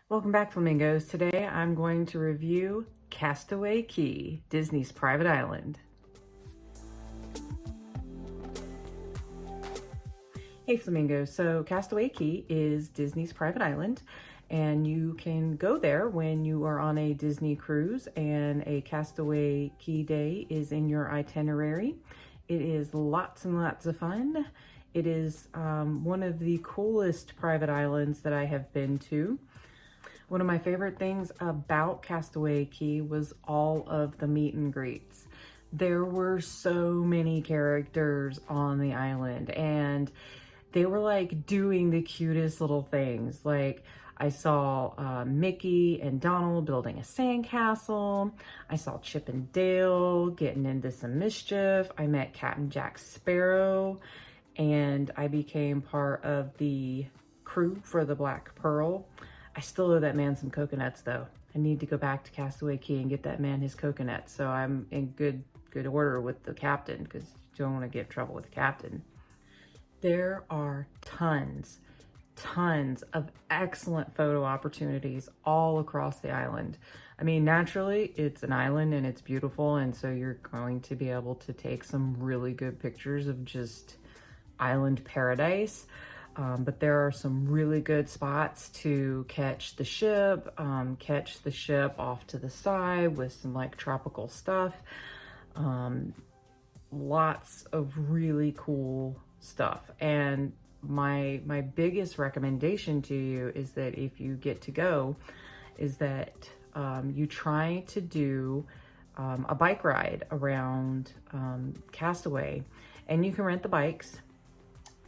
Welcome back, Flamingos. Today I'm going to review Castaway Cay, Disney's private island. Hey Flamingos, so Castaway Cay is Disney's private island, and you can go there when you are on a Disney cruise and a Castaway Cay day is in your itinerary. It is lots and lots of fun. It is one of the coolest private islands that I have been to. One of my favorite things about Castaway Cay was all of the meet and greets. There were so many characters on the island, and they were like doing the cutest little things. Like I saw Mickey and Donald building a sandcastle. I saw Chip and Dale getting into some mischief. I met Captain Jack Sparrow, and I became part of the crew for the Black Pearl. I still owe that man some coconuts though. I need to go back to Castaway Cay and get that man his coconuts. So I'm in good order with the captain, because you don't want to get in trouble with the captain. There are tons of excellent photo opportunities all across the island. I mean, naturally it's an island and it's beautiful, and so you're going to be able to take some really good pictures of just island paradise. But there are some really good spots to catch the ship off to the side with some like tropical stuff. Lots of really cool stuff. And my biggest recommendation to you is that if you get to go, is that you try to do a bike ride around Castaway, and you can rent the bikes.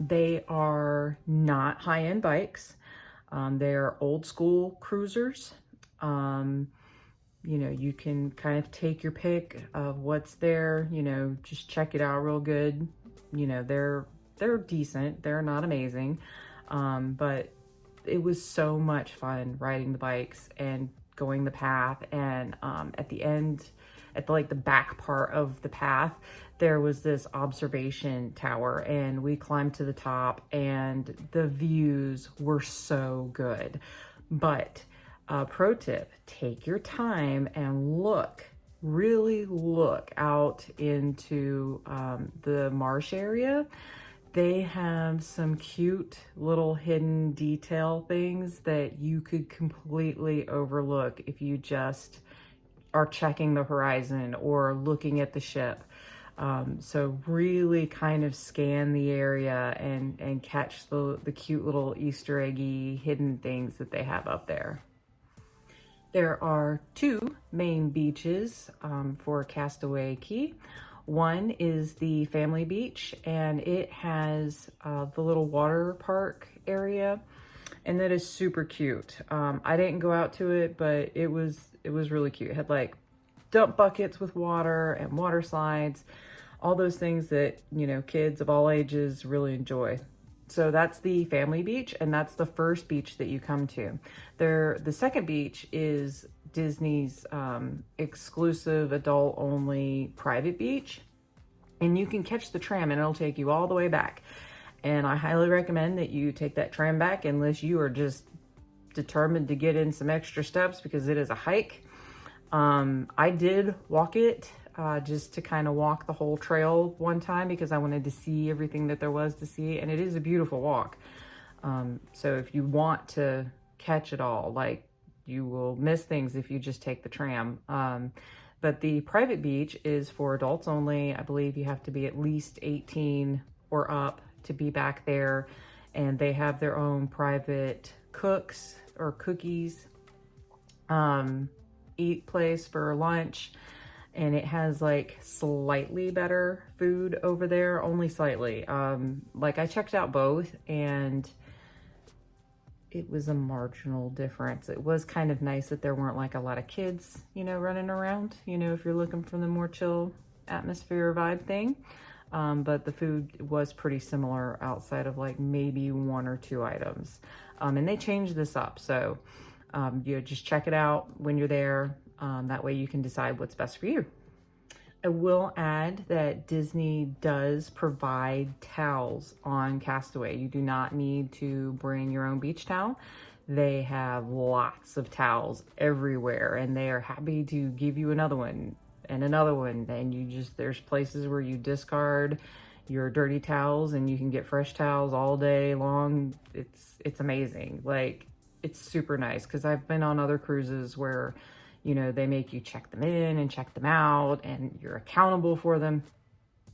They are not high-end bikes. They're old school cruisers. You know, you can kind of take your pick of what's there, you know, just check it out real good. You know, they're decent. They're not amazing. But it was so much fun riding the bikes and going the path. And at the end, at the back part of the path, there was this observation tower, and we climbed to the top, and the views were so good. But pro tip, take your time and really look out into the marsh area. They have some cute little hidden detail things that you could completely overlook if you just are checking the horizon or looking at the ship. So really kind of scan the area and catch the cute little Easter eggy hidden things that they have up there. There are two main beaches for Castaway Cay. One is the family beach, and it has the little water park area, and that is super cute. I didn't go out to it, but it was really cute. It had like dump buckets with water and water slides, all those things that, you know, kids of all ages really enjoy. So that's the family beach, and that's the first beach that you come to. The second beach is Disney's exclusive adult only private beach, and you can catch the tram and it'll take you all the way back. And I highly recommend that you take that tram back unless you are just determined to get in some extra steps, because it is a hike. I did walk it just to kind of walk the whole trail one time, because I wanted to see everything that there was to see, and it is a beautiful walk. So if you want to catch it all, like, you will miss things if you just take the tram. But the private beach is for adults only. I believe you have to be at least 18 or up to be back there, and they have their own private cooks or cookies, eat place for lunch, and it has like slightly better food over there, only slightly. Like I checked out both, and it was a marginal difference. It was kind of nice that there weren't like a lot of kids, you know, running around, you know, if you're looking for the more chill atmosphere vibe thing. But the food was pretty similar outside of like maybe one or two items. And they changed this up. So, you know, just check it out when you're there. That way you can decide what's best for you. I will add that Disney does provide towels on Castaway. You do not need to bring your own beach towel. They have lots of towels everywhere, and they are happy to give you another one and another one. And you just, there's places where you discard your dirty towels and you can get fresh towels all day long. It's amazing. Like, it's super nice, because I've been on other cruises where, you know, they make you check them in and check them out and you're accountable for them.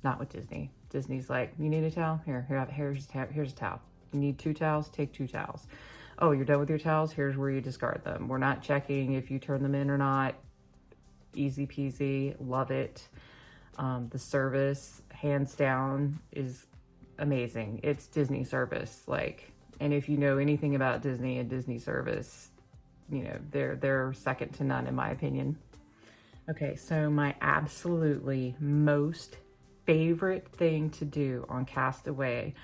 Not with Disney. Disney's like, you need a towel? Here's a towel. You need 2 towels? Take 2 towels. Oh, you're done with your towels? Here's where you discard them. We're not checking if you turn them in or not. Easy peasy. Love it. The service, hands down, is amazing. It's Disney service. Like, and if you know anything about Disney and Disney service, you know, they're second to none, in my opinion. Okay, so my absolutely most favorite thing to do on Castaway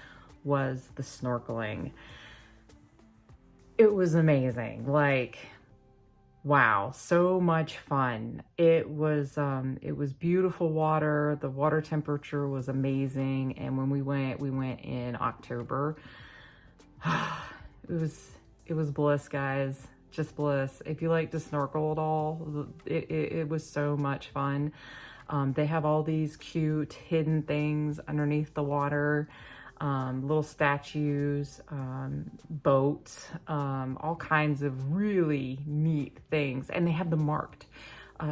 was the snorkeling. It was amazing. Like, wow, so much fun. It was beautiful water. The water temperature was amazing. And when we went in October. It was bliss, guys. Just bliss. If you like to snorkel at all, it was so much fun. They have all these cute hidden things underneath the water, little statues, boats, all kinds of really neat things. And they have them marked.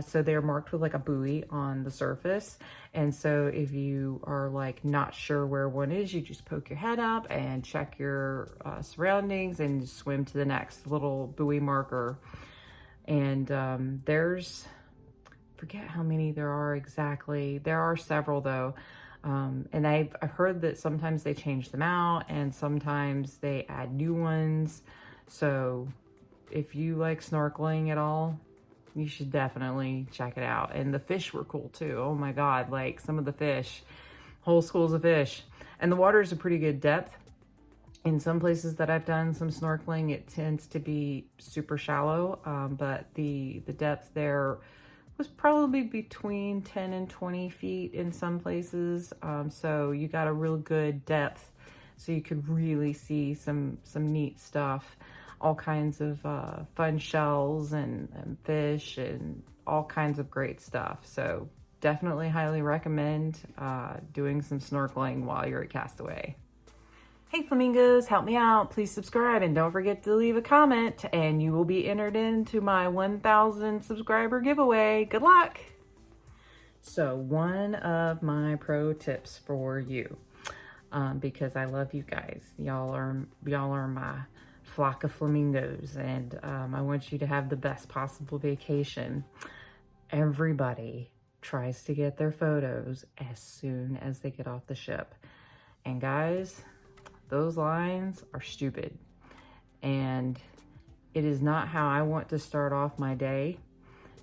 So they're marked with like a buoy on the surface. And so if you are like not sure where one is, you just poke your head up and check your surroundings and swim to the next little buoy marker. And there's, forget how many there are exactly. There are several though. And I've heard that sometimes they change them out and sometimes they add new ones. So if you like snorkeling at all, you should definitely check it out. And the fish were cool too. Oh my God, like some of the fish, whole schools of fish. And the water is a pretty good depth. In some places that I've done some snorkeling, it tends to be super shallow, but the depth there was probably between 10 and 20 feet in some places. So you got a real good depth, so you could really see some neat stuff. All kinds of fun shells and fish and all kinds of great stuff. So definitely highly recommend doing some snorkeling while you're at Castaway. Hey flamingos, help me out. Please subscribe and don't forget to leave a comment and you will be entered into my 1,000 subscriber giveaway. Good luck. So one of my pro tips for you, because I love you guys. Y'all are my flock of flamingos, and I want you to have the best possible vacation. Everybody tries to get their photos as soon as they get off the ship. And guys, those lines are stupid. And it is not how I want to start off my day.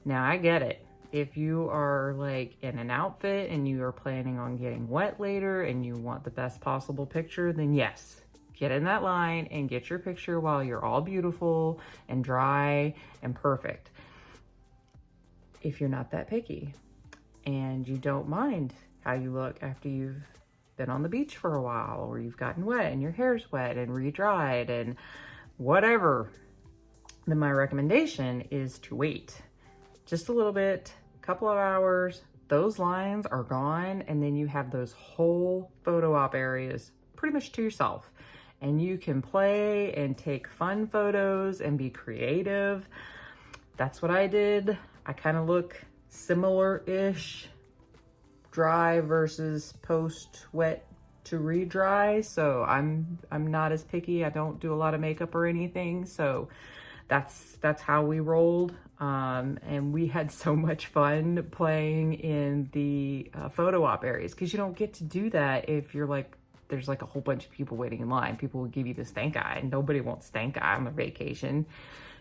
Now, I get it. If you are like in an outfit and you are planning on getting wet later and you want the best possible picture, then yes, get in that line and get your picture while you're all beautiful and dry and perfect. If you're not that picky and you don't mind how you look after you've been on the beach for a while, or you've gotten wet and your hair's wet and re-dried and whatever, then my recommendation is to wait just a little bit, a couple of hours. Those lines are gone, and then you have those whole photo op areas pretty much to yourself. And you can play and take fun photos and be creative. That's what I did. I kind of look similar-ish, dry versus post-wet to re-dry. So I'm not as picky. I don't do a lot of makeup or anything. So that's how we rolled. And we had so much fun playing in the photo op areas, because you don't get to do that if you're like, there's like a whole bunch of people waiting in line. People will give you the stank eye, and nobody wants stank eye on a vacation.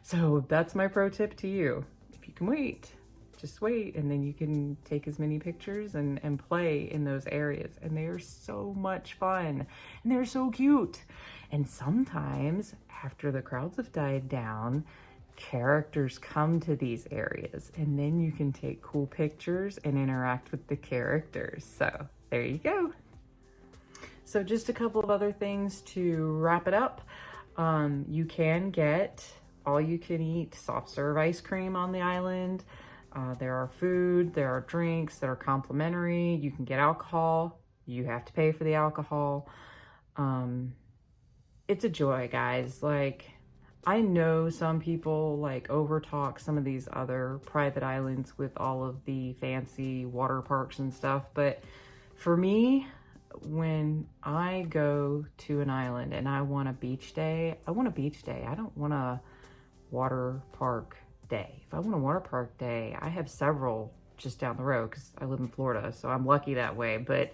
So that's my pro tip to you. If you can wait, just wait, and then you can take as many pictures and play in those areas. And they are so much fun, and they're so cute. And sometimes after the crowds have died down, characters come to these areas, and then you can take cool pictures and interact with the characters. So there you go. So just a couple of other things to wrap it up. You can get all you can eat soft serve ice cream on the island. There are food, there are drinks that are complimentary. You can get alcohol. You have to pay for the alcohol. It's a joy, guys. Like, I know some people like overtalk some of these other private islands with all of the fancy water parks and stuff, but for me, when I go to an island and I want a beach day, I want a beach day. I don't want a water park day. If I want a water park day, I have several just down the road because I live in Florida, so I'm lucky that way. But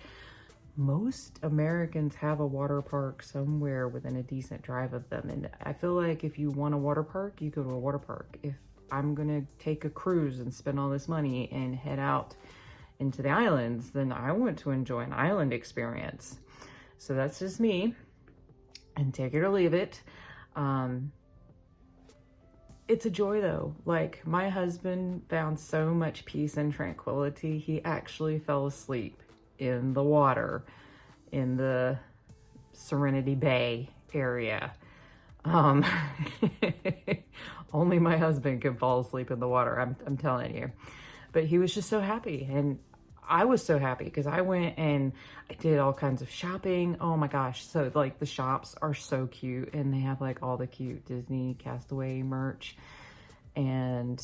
most Americans have a water park somewhere within a decent drive of them. And I feel like if you want a water park, you go to a water park. If I'm gonna take a cruise and spend all this money and head out into the islands, then I want to enjoy an island experience. So that's just me, and take it or leave it. It's a joy though. Like, my husband found so much peace and tranquility. He actually fell asleep in the water in the Serenity Bay area. Only my husband can fall asleep in the water, I'm telling you. But he was just so happy, and I was so happy because I went and I did all kinds of shopping. Oh my gosh. So like the shops are so cute, and they have like all the cute Disney Castaway merch. And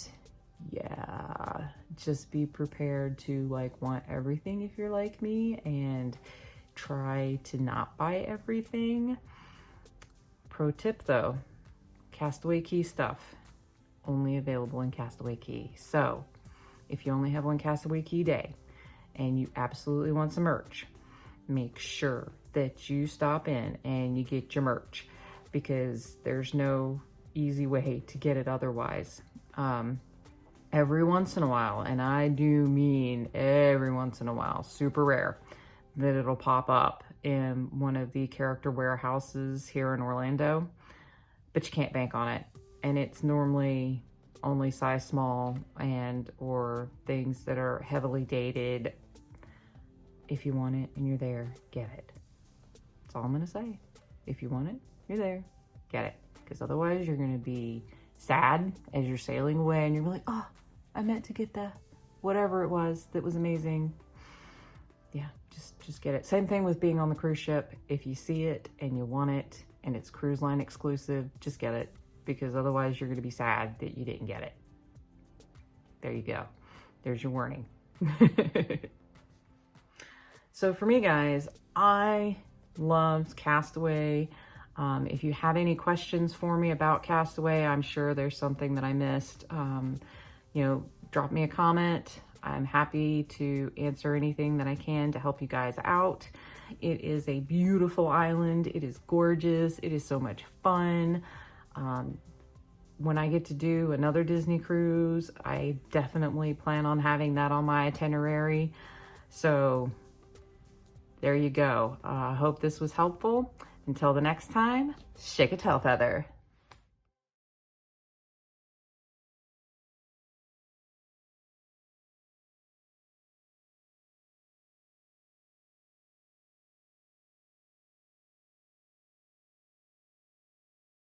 yeah, just be prepared to like want everything if you're like me, and try to not buy everything. Pro tip though, Castaway Cay stuff only available in Castaway Cay. So if you only have one Castaway Cay day and you absolutely want some merch, make sure that you stop in and you get your merch, because there's no easy way to get it otherwise. Every once in a while, and I do mean every once in a while, super rare, that it'll pop up in one of the character warehouses here in Orlando, but you can't bank on it. And it's normally only size small and or things that are heavily dated. If you want it and you're there, get it. That's all I'm gonna say. If you want it, you're there, get it. Because otherwise you're gonna be sad as you're sailing away and you're like, oh, I meant to get the whatever it was that was amazing. Yeah, just get it. Same thing with being on the cruise ship. If you see it and you want it and it's cruise line exclusive, just get it, because otherwise you're gonna be sad that you didn't get it. There you go. There's your warning. So for me, guys, I loved Castaway. If you had any questions for me about Castaway, I'm sure there's something that I missed. You know, drop me a comment. I'm happy to answer anything that I can to help you guys out. It is a beautiful island. It is gorgeous. It is so much fun. When I get to do another Disney cruise, I definitely plan on having that on my itinerary. So there you go. I hope this was helpful. Until the next time, shake a tail feather.